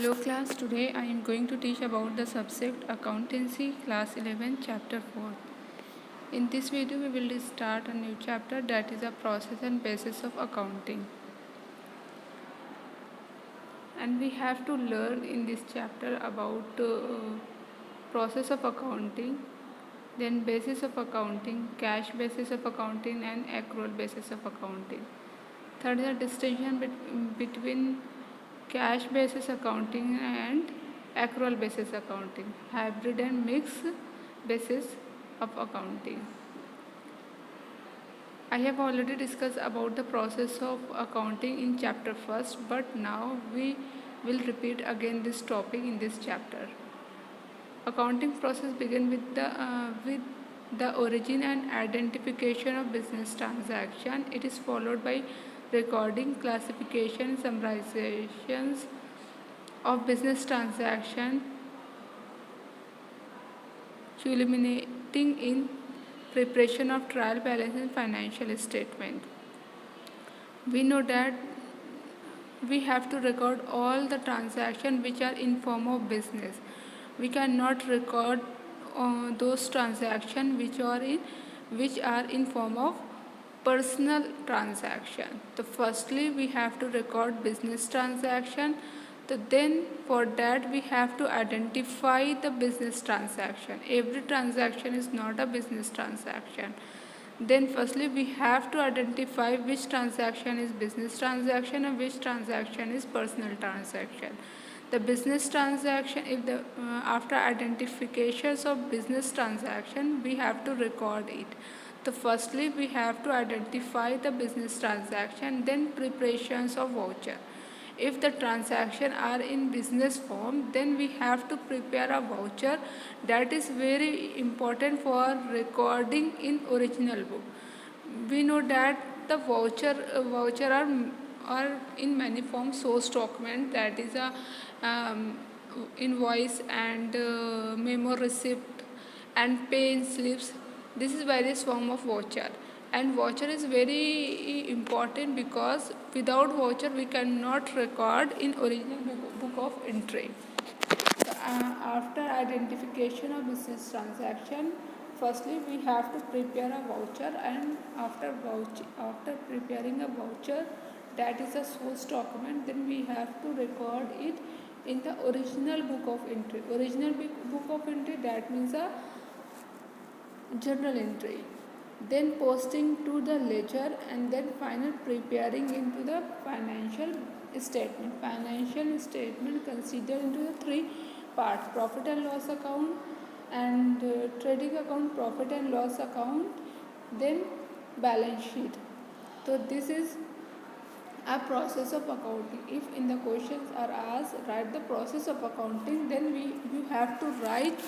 Hello class, today I am going to teach about the subject accountancy class 11 chapter 4. In this video we will start a new chapter, that is a process and basis of accounting. And we have to learn in this chapter about process of accounting, then basis of accounting, cash basis of accounting and accrual basis of accounting. Third is a distinction between cash basis accounting and accrual basis accounting, hybrid and mixed basis of accounting. I have already discussed about the process of accounting in chapter first, but now we will repeat again this topic in this chapter. Accounting process begins with the origin and identification of business transaction. It is followed by recording, classification, summarizations of business transaction, culminating in preparation of trial balance and financial statement. We know that we have to record all the transactions which are in form of business. We cannot record those transactions which are in form of personal transaction. So firstly we have to record business transaction. So then for that we have to identify the business transaction. Every transaction is not a business transaction. Then firstly we have to identify which transaction is business transaction and which transaction is personal transaction. The business transaction, if the after identifications of business transaction, we have to record it. So firstly we have to identify the business transaction, then preparations of voucher. If the transaction are in business form, then we have to prepare a voucher. That is very important for recording in original book. We know that the voucher are in many forms: source document, that is a invoice and memo receipt and pay slips. This is various form of voucher, and voucher is very important because without voucher we cannot record in original book of entry. So, after identification of business transaction, firstly we have to prepare a voucher, and after preparing a voucher, that is a source document, then we have to record it in the original book of entry. Original book of entry, that means a journal entry, then posting to the ledger, and then final preparing into the financial statement. Financial statement considered into the three parts: profit and loss account, and trading account, profit and loss account, then balance sheet. So this is a process of accounting. If in the questions are asked, write the process of accounting, then you have to write